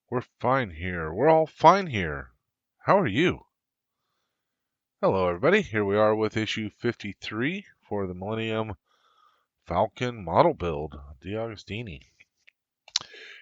We're fine here. We're all fine here. How are you? Hello, everybody. Here we are with issue 53 for the Millennium Falcon model build, DeAgostini.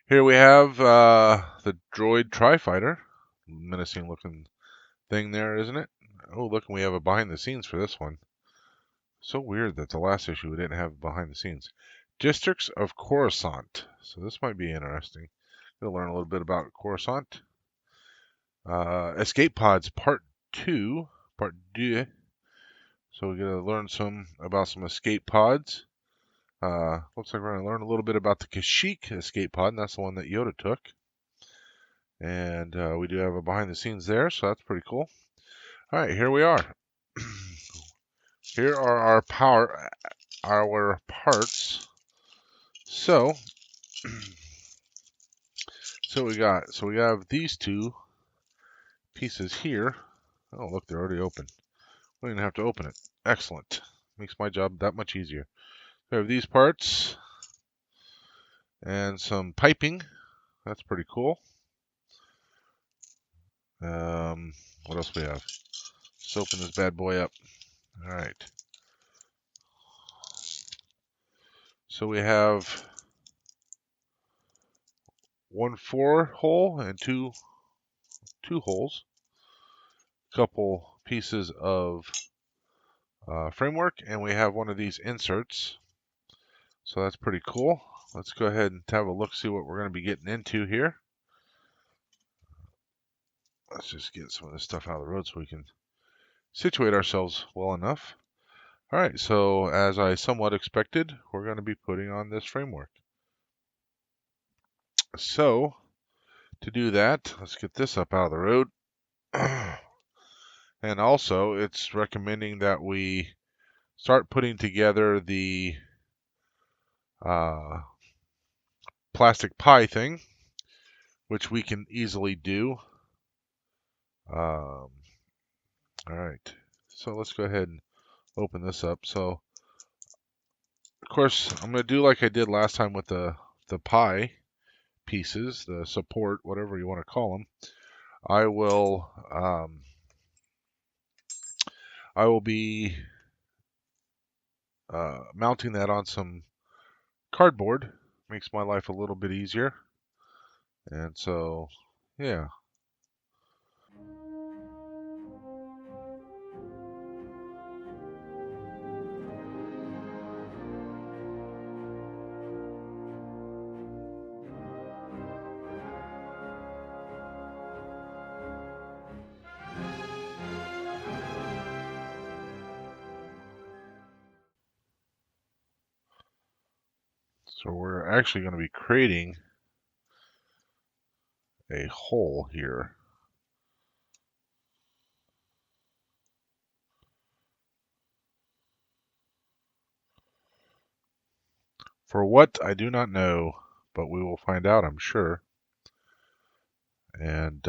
Here we have the droid tri-fighter. Menacing looking thing there, isn't it? Oh, look, we have a behind the scenes for this one. So weird that the last issue we didn't have behind the scenes. Districts of Coruscant. So this might be interesting. Gonna learn a little bit about Coruscant. Escape Pods Part 2. Part 2. So we're going to learn about some escape pods. Looks like we're going to learn a little bit about the Kashyyyk escape pod, and that's the one that Yoda took. And we do have a behind the scenes there, so that's pretty cool. All right, here we are. Here are our parts. So we have these two pieces here. Oh, look, they're already open. We don't even have to open it. Excellent. Makes my job that much easier. We have these parts and some piping. That's pretty cool. What else we have? Let's open this bad boy up. All right. So we have one 4-hole and two holes. A couple pieces of framework, and we have one of these inserts. So that's pretty cool. Let's go ahead and have a look, see what we're going to be getting into here. Let's just get some of this stuff out of the road so we can situate ourselves well enough. All right, so as I somewhat expected, we're going to be putting on this framework. So to do that, let's get this up out of the road. And also, it's recommending that we start putting together the plastic pie thing, which we can easily do. All right, so let's go ahead and open this up. So, of course, I'm going to do like I did last time with the pie pieces, the support, whatever you want to call them. I will be mounting that on some cardboard. Makes my life a little bit easier. And so, yeah. So we're actually going to be creating a hole here. For what, I do not know, but we will find out, I'm sure. And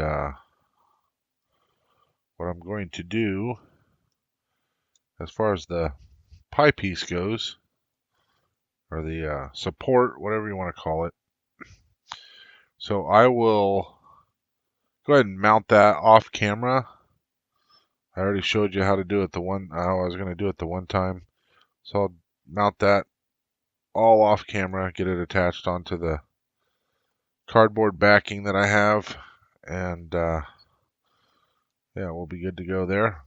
what I'm going to do, as far as the pie piece goes, or the support, whatever you want to call it, so I will go ahead and mount that off camera. I already showed you how to do it how I was going to do it the one time. So I'll mount that all off camera, get it attached onto the cardboard backing that I have, and yeah, we'll be good to go there.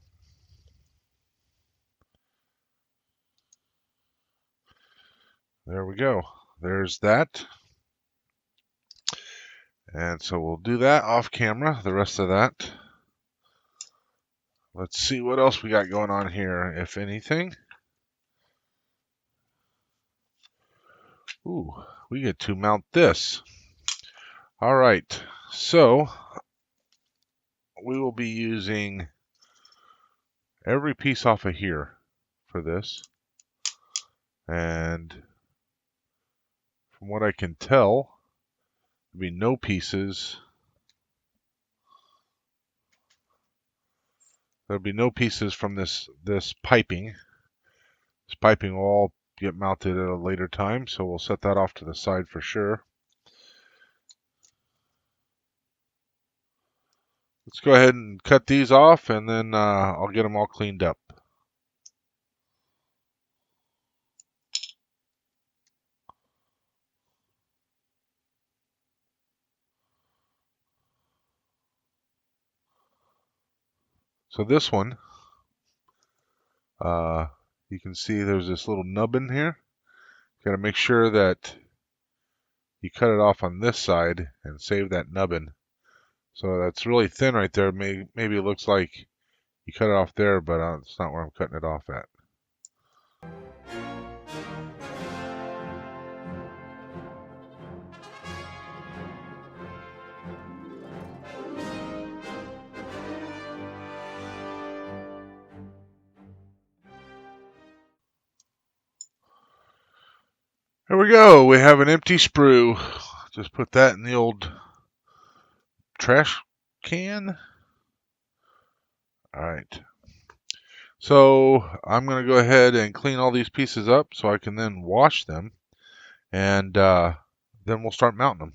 There we go. There's that. And so we'll do that off camera, the rest of that. Let's see what else we got going on here, if anything. Ooh, we get to mount this. All right, so we will be using every piece off of here for this. And from what I can tell, there'll be no pieces. There'll be no pieces from this piping. This piping will all get mounted at a later time, so we'll set that off to the side for sure. let's go ahead and cut these off, and then I'll get them all cleaned up. So this one, you can see there's this little nubbin here. Got to make sure that you cut it off on this side and save that nubbin. So that's really thin right there. Maybe it looks like you cut it off there, but it's not where I'm cutting it off at. There we go. We have an empty sprue. Just put that in the old trash can. All right. So I'm going to go ahead and clean all these pieces up so I can then wash them, and then we'll start mounting them.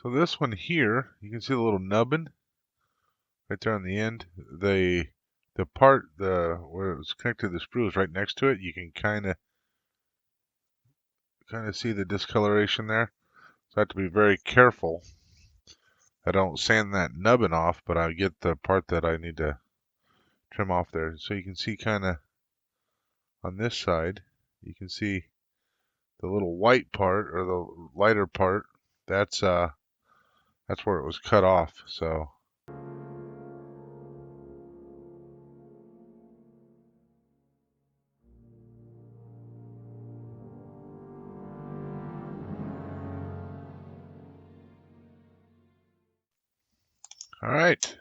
So this one here, you can see the little nubbin right there on the end. The part where it was connected to the sprue is right next to it. You can kind of see the discoloration there. So I have to be very careful. I don't sand that nubbin off, but I get the part that I need to trim off there. So you can see kind of on this side, you can see the little white part or the lighter part. That's where it was cut off. So all right.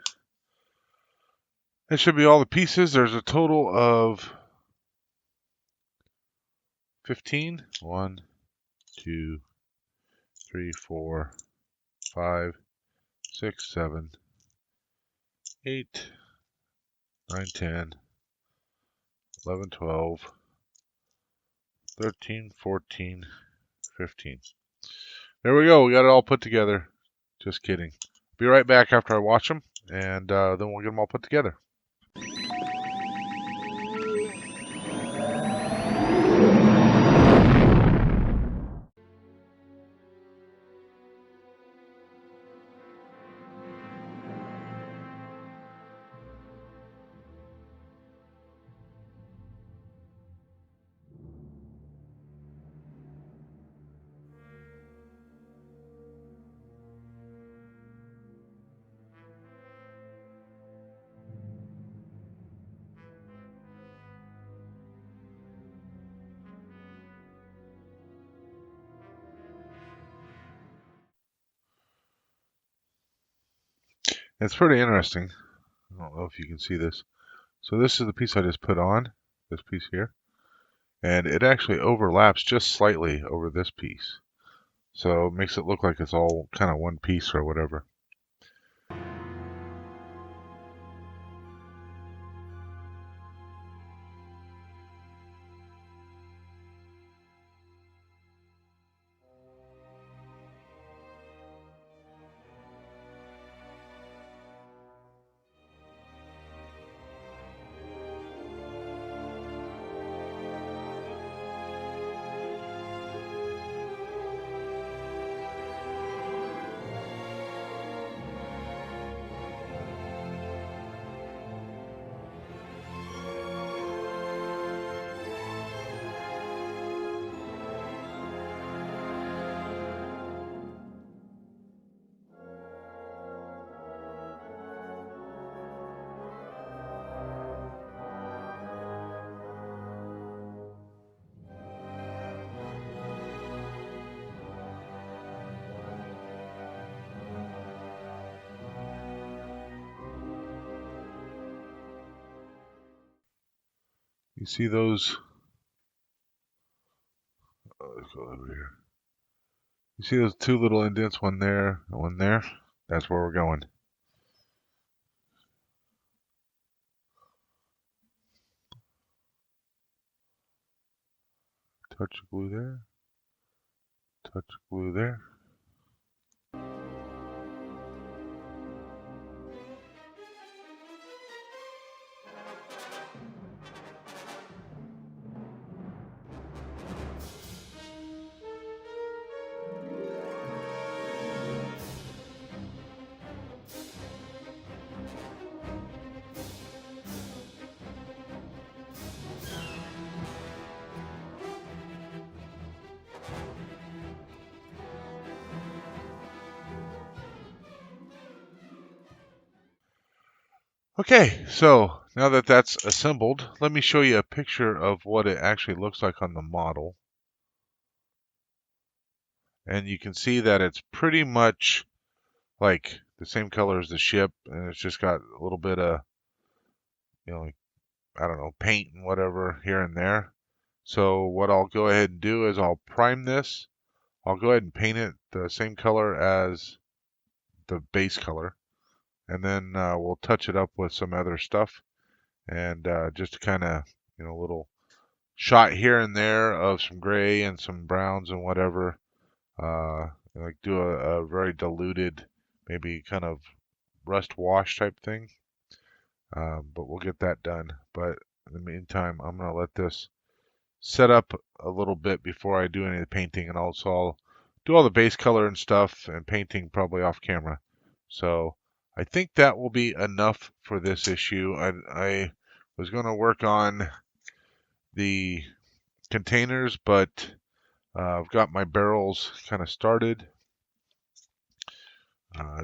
That should be all the pieces. There's a total of 15. 1, 2, 3, 4, 5, 6, 7, 8, 9, 10, 11, 12, 13, 14, 15. There we go. We got it all put together. Just kidding. Be right back after I wash them, and then we'll get them all put together. It's pretty interesting. I don't know if you can see this. So this is the piece I just put on, this piece here. And it actually overlaps just slightly over this piece. So it makes it look like it's all kind of one piece or whatever. see those? Let's go over here. You see those two little indents, one there and one there? That's where we're going. Touch of glue there. Touch of glue there. Okay, so now that that's assembled, let me show you a picture of what it actually looks like on the model. And you can see that it's pretty much like the same color as the ship, and it's just got a little bit of, like, I don't know, paint and whatever here and there. So what I'll go ahead and do is I'll prime this. I'll go ahead and paint it the same color as the base color, and then we'll touch it up with some other stuff, and just kind of, a little shot here and there of some gray and some browns and whatever. Like do a very diluted, maybe kind of rust wash type thing. But we'll get that done. But in the meantime, I'm going to let this set up a little bit before I do any of the painting, and also I'll do all the base color and stuff and painting probably off camera. So I think that will be enough for this issue. I was going to work on the containers, but I've got my barrels kind of started.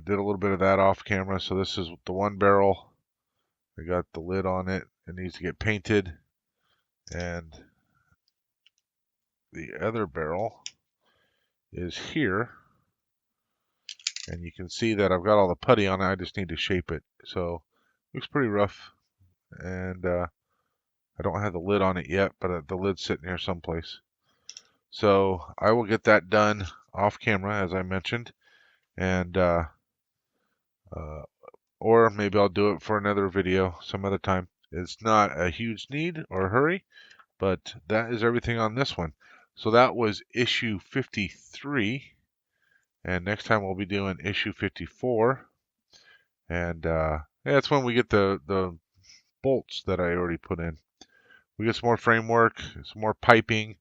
Did a little bit of that off camera. So this is the one barrel. I got the lid on it. It needs to get painted. And the other barrel is here. And you can see that I've got all the putty on it. I just need to shape it. So it looks pretty rough. And I don't have the lid on it yet, but the lid's sitting here someplace. So I will get that done off camera, as I mentioned. And or maybe I'll do it for another video some other time. It's not a huge need or hurry, but that is everything on this one. So that was issue 53, and next time we'll be doing issue 54, and that's when we get the bolts that I already put in. We get some more framework, some more piping.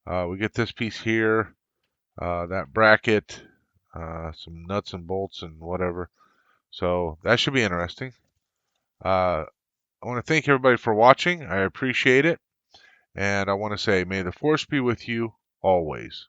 We get this piece here, that bracket, some nuts and bolts and whatever. So that should be interesting. I want to thank everybody for watching. I appreciate it. And I want to say, may the force be with you always.